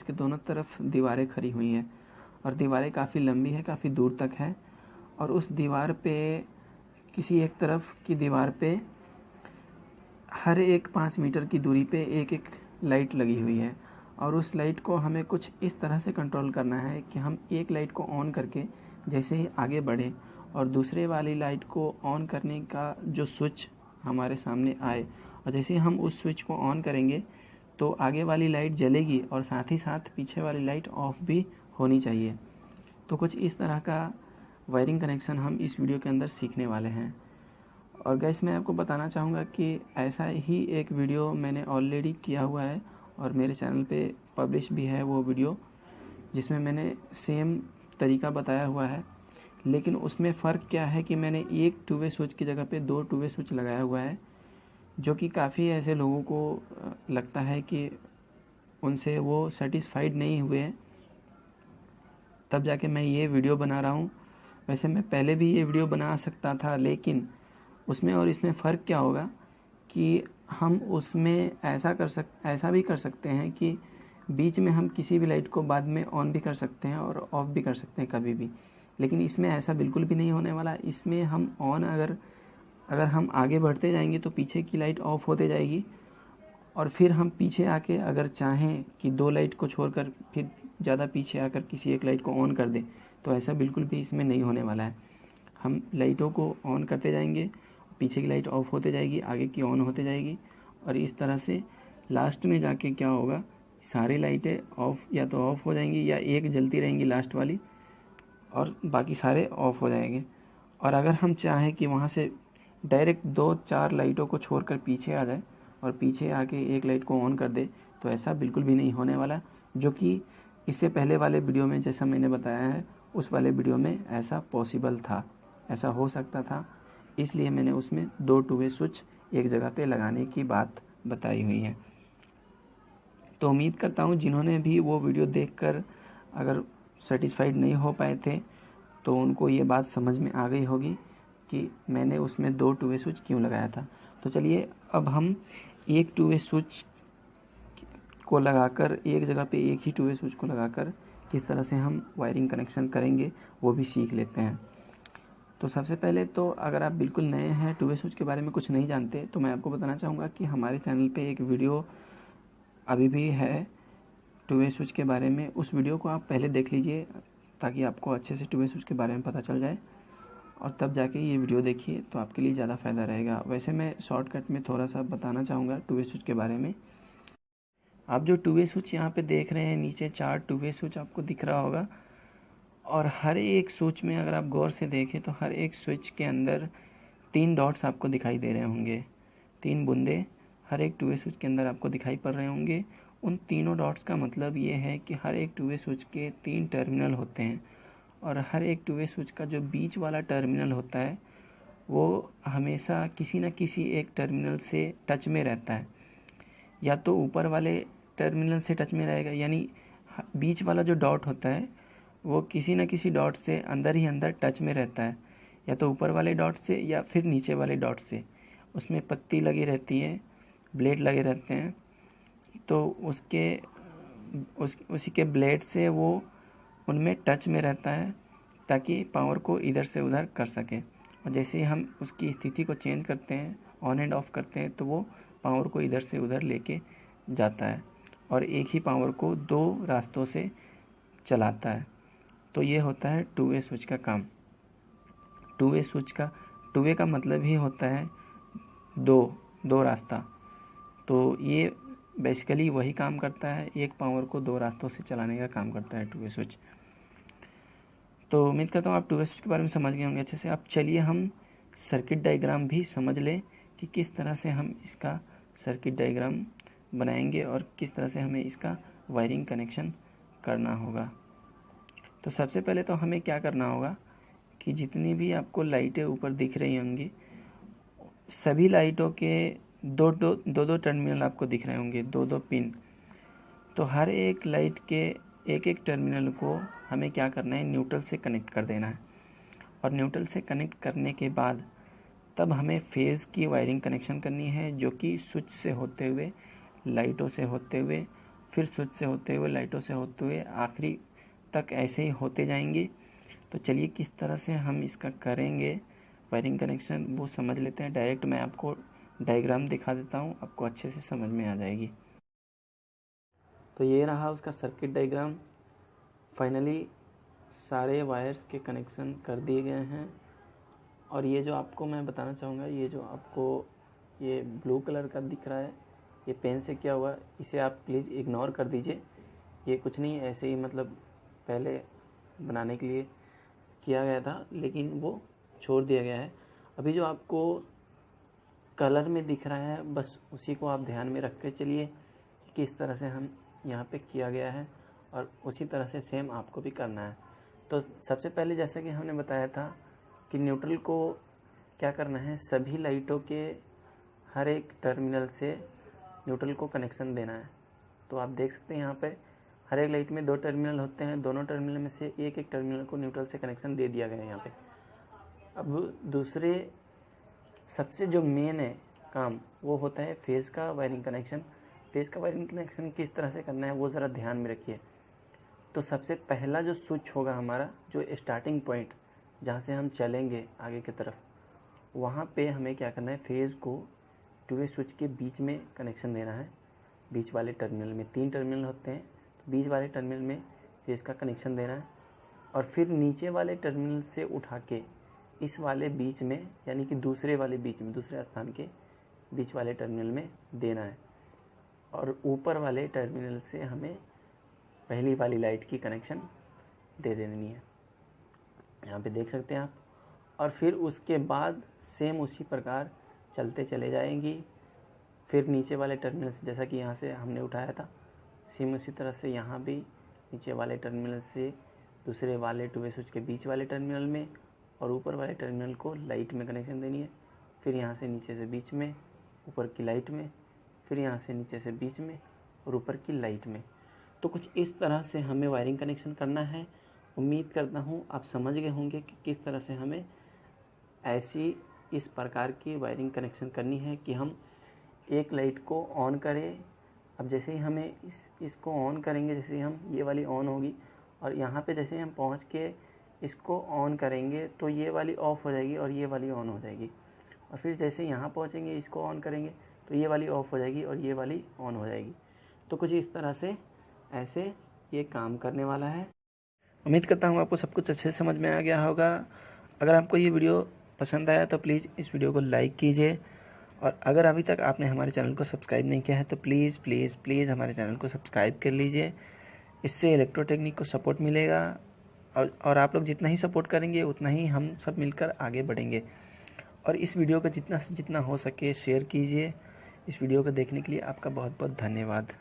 उसके दोनों तरफ दीवारें खड़ी हुई हैं और दीवारें काफ़ी लंबी है, काफ़ी दूर तक है। और उस दीवार पे किसी एक तरफ की दीवार पे हर एक 5 मीटर की दूरी पे एक एक लाइट लगी हुई है। और उस लाइट को हमें कुछ इस तरह से कंट्रोल करना है कि हम एक लाइट को ऑन करके जैसे ही आगे बढ़े और दूसरे वाली लाइट को ऑन करने का जो स्विच हमारे सामने आए और जैसे ही हम उस स्विच को ऑन करेंगे तो आगे वाली लाइट जलेगी और साथ ही साथ पीछे वाली लाइट ऑफ भी होनी चाहिए। तो कुछ इस तरह का वायरिंग कनेक्शन हम इस वीडियो के अंदर सीखने वाले हैं। और गैस मैं आपको बताना चाहूँगा कि ऐसा ही एक वीडियो मैंने ऑलरेडी किया हुआ है और मेरे चैनल पे पब्लिश भी है वो वीडियो, जिसमें मैंने सेम तरीका बताया हुआ है। लेकिन उसमें फ़र्क क्या है कि मैंने एक 2 वे स्विच की जगह पे 2 2 वे स्विच लगाया हुआ है, जो कि काफ़ी ऐसे लोगों को लगता है कि उनसे वो सेटिस्फाइड नहीं हुए, तब जाके मैं ये वीडियो बना रहा हूँ। वैसे मैं पहले भी ये वीडियो बना सकता था, लेकिन उसमें और इसमें फ़र्क क्या होगा कि हम उसमें ऐसा भी कर सकते हैं कि बीच में हम किसी भी लाइट को बाद में ऑन भी कर सकते हैं और ऑफ़ भी कर सकते हैं कभी भी। लेकिन इसमें ऐसा बिल्कुल भी नहीं होने वाला। इसमें हम ऑन अगर हम आगे बढ़ते जाएंगे तो पीछे की लाइट ऑफ होते जाएगी और फिर हम पीछे आके अगर चाहें कि 2 लाइट को छोड़कर फिर ज़्यादा पीछे आकर किसी एक लाइट को ऑन कर दें, तो ऐसा बिल्कुल भी इसमें नहीं होने वाला है। हम लाइटों को ऑन करते जाएंगे, पीछे की लाइट ऑफ होते जाएगी, आगे की ऑन होते जाएगी और इस तरह से लास्ट में जाके क्या होगा, सारी लाइटें ऑफ या तो ऑफ हो जाएंगी या एक जलती रहेंगी लास्ट वाली और बाकी सारे ऑफ हो जाएंगे। और अगर हम चाहें कि वहाँ से डायरेक्ट 2-4 लाइटों को छोड़कर पीछे आ जाए और पीछे आके एक लाइट को ऑन कर दे, तो ऐसा बिल्कुल भी नहीं होने वाला, जो कि इससे पहले वाले वीडियो में जैसा मैंने बताया है उस वाले वीडियो में ऐसा पॉसिबल था, ऐसा हो सकता था। इसलिए मैंने उसमें 2 2 वे स्विच एक जगह पे लगाने की बात बताई हुई है। तो उम्मीद करता हूँ जिन्होंने भी वो वीडियो देखकर अगर सेटिस्फाइड नहीं हो पाए थे तो उनको ये बात समझ में आ गई होगी कि मैंने उसमें 2 2 वे स्विच क्यों लगाया था। तो चलिए अब हम एक 2 वे स्विच को लगाकर एक जगह पे एक ही 2 वे स्विच को लगाकर किस तरह से हम वायरिंग कनेक्शन करेंगे वो भी सीख लेते हैं। तो सबसे पहले तो अगर आप बिल्कुल नए हैं, 2 वे स्विच के बारे में कुछ नहीं जानते, तो मैं आपको बताना चाहूँगा कि हमारे चैनल पे एक वीडियो अभी भी है 2 वे स्विच के बारे में। उस वीडियो को आप पहले देख लीजिए ताकि आपको अच्छे से 2 वे स्विच के बारे में पता चल जाए और तब जाके ये वीडियो देखिए तो आपके लिए ज़्यादा फ़ायदा रहेगा। वैसे मैं शॉर्टकट में थोड़ा सा बताना चाहूँगा 2 वे स्विच के बारे में। आप जो 2 वे स्विच यहाँ पे देख रहे हैं, नीचे 4 2 वे स्विच आपको दिख रहा होगा और हर एक स्विच में अगर आप गौर से देखें तो हर एक स्विच के अंदर 3 डॉट्स आपको दिखाई दे रहे होंगे, 3 बूंदे हर एक 2 वे स्विच के अंदर आपको दिखाई पड़ रहे होंगे। उन तीनों डॉट्स का मतलब ये है कि हर एक 2 वे स्विच के 3 टर्मिनल होते हैं और हर एक 2 वे स्विच का जो बीच वाला टर्मिनल होता है वो हमेशा किसी न किसी एक टर्मिनल से टच में रहता है, या तो ऊपर वाले टर्मिनल से टच में रहेगा, यानी बीच वाला जो डॉट होता है वो किसी न किसी डॉट से अंदर ही अंदर टच में रहता है, या तो ऊपर वाले डॉट से या फिर नीचे वाले डॉट से। उसमें पत्ती लगी रहती है, ब्लेड लगे रहते हैं, तो उसी के ब्लेड से वो उनमें टच में रहता है ताकि पावर को इधर से उधर कर सके। और जैसे ही हम उसकी स्थिति को चेंज करते हैं, ऑन एंड ऑफ करते हैं, तो वो पावर को इधर से उधर लेके जाता है और एक ही पावर को 2 रास्तों से चलाता है। तो ये होता है 2 वे स्विच का काम। 2 वे का मतलब ही होता है दो रास्ता। तो ये बेसिकली वही काम करता है, एक पावर को 2 रास्तों से चलाने का काम करता है 2 वे स्विच। तो उम्मीद करता हूँ आप 2 वे स्विच के बारे में समझ गए होंगे अच्छे से। अब चलिए हम सर्किट डायग्राम भी समझ लें कि किस तरह से हम इसका सर्किट डायग्राम बनाएंगे और किस तरह से हमें इसका वायरिंग कनेक्शन करना होगा। तो सबसे पहले तो हमें क्या करना होगा कि जितनी भी आपको लाइटें ऊपर दिख रही होंगी, सभी लाइटों के दो टर्मिनल आपको दिख रहे होंगे, 2 पिन। तो हर एक लाइट के एक टर्मिनल को हमें क्या करना है, न्यूट्रल से कनेक्ट कर देना है। और न्यूट्रल से कनेक्ट करने के बाद तब हमें फेज़ की वायरिंग कनेक्शन करनी है, जो कि स्विच से होते हुए, लाइटों से होते हुए फिर स्विच से होते हुए, लाइटों से होते हुए आखिरी तक ऐसे ही होते जाएंगे। तो चलिए किस तरह से हम इसका करेंगे वायरिंग कनेक्शन वो समझ लेते हैं। डायरेक्ट मैं आपको डायग्राम दिखा देता हूँ, आपको अच्छे से समझ में आ जाएगी। तो ये रहा उसका सर्किट डायग्राम। फाइनली सारे वायर्स के कनेक्शन कर दिए गए हैं। और ये जो आपको मैं बताना चाहूँगा, ये जो आपको ये ब्लू कलर का दिख रहा है, ये पेन से क्या हुआ, इसे आप प्लीज़ इग्नोर कर दीजिए। ये कुछ नहीं, ऐसे ही मतलब पहले बनाने के लिए किया गया था, लेकिन वो छोड़ दिया गया है। अभी जो आपको कलर में दिख रहा है, बस उसी को आप ध्यान में रख के चलिए कि किस तरह से हम यहाँ पे किया गया है, और उसी तरह से सेम आपको भी करना है। तो सबसे पहले जैसा कि हमने बताया था कि न्यूट्रल को क्या करना है, सभी लाइटों के हर एक टर्मिनल से न्यूट्रल को कनेक्शन देना है। तो आप देख सकते हैं यहाँ पे हर एक लाइट में 2 टर्मिनल होते हैं, दोनों टर्मिनल में से एक एक टर्मिनल को न्यूट्रल से कनेक्शन दे दिया गया है यहाँ पे। अब दूसरे सबसे जो मेन है काम, वो होता है फेज़ का वायरिंग कनेक्शन। फेज़ का वायरिंग कनेक्शन किस तरह से करना है वो ज़रा ध्यान में रखिए। तो सबसे पहला जो स्विच होगा हमारा, जो स्टार्टिंग पॉइंट जहाँ से हम चलेंगे आगे की तरफ, वहाँ पे हमें क्या करना है, फेज़ को 2 वे स्विच के बीच में कनेक्शन देना है। बीच वाले टर्मिनल में 3 टर्मिनल होते हैं, तो बीच वाले टर्मिनल में फेज़ का कनेक्शन देना है। और फिर नीचे वाले टर्मिनल से उठा के इस वाले बीच में, यानी कि दूसरे वाले बीच में, दूसरे स्थान के बीच वाले टर्मिनल में देना है। और ऊपर वाले टर्मिनल से हमें पहली वाली लाइट की कनेक्शन दे देनी है, यहाँ पे देख सकते हैं आप। और फिर उसके बाद सेम उसी प्रकार चलते चले जाएंगी। फिर नीचे वाले टर्मिनल से, जैसा कि यहाँ से हमने उठाया था, सेम उसी तरह से यहाँ भी नीचे वाले टर्मिनल से दूसरे वाले 2 वे स्विच के बीच वाले टर्मिनल में, और ऊपर वाले टर्मिनल को लाइट में कनेक्शन देनी है। फिर यहाँ से नीचे से बीच में, ऊपर की लाइट में, फिर यहाँ से नीचे से बीच में और ऊपर की लाइट में। तो कुछ इस तरह से हमें वायरिंग कनेक्शन करना है। उम्मीद करता हूँ आप समझ गए होंगे कि किस तरह से हमें ऐसी इस प्रकार की वायरिंग कनेक्शन करनी है कि हम एक लाइट को ऑन करें। अब जैसे ही हमें इसको ऑन करेंगे, जैसे ही हम ये वाली ऑन होगी, और यहाँ पे जैसे ही हम पहुँच के इसको ऑन करेंगे तो ये वाली ऑफ़ हो जाएगी और ये वाली ऑन हो जाएगी। और फिर जैसे यहाँ पहुँचेंगे, इसको ऑन करेंगे तो ये वाली ऑफ़ हो जाएगी और ये वाली ऑन हो जाएगी। तो कुछ इस तरह से ऐसे ये काम करने वाला है। उम्मीद करता हूँ आपको सब कुछ अच्छे से समझ में आ गया होगा। अगर आपको ये वीडियो पसंद आया तो प्लीज़ इस वीडियो को लाइक कीजिए, और अगर अभी तक आपने हमारे चैनल को सब्सक्राइब नहीं किया है तो प्लीज़ प्लीज़ प्लीज़ हमारे चैनल को सब्सक्राइब कर लीजिए। इससे इलेक्ट्रोटेक्निक को सपोर्ट मिलेगा, और आप लोग जितना ही सपोर्ट करेंगे उतना ही हम सब मिलकर आगे बढ़ेंगे। और इस वीडियो को जितना से जितना हो सके शेयर कीजिए। इस वीडियो को देखने के लिए आपका बहुत बहुत धन्यवाद।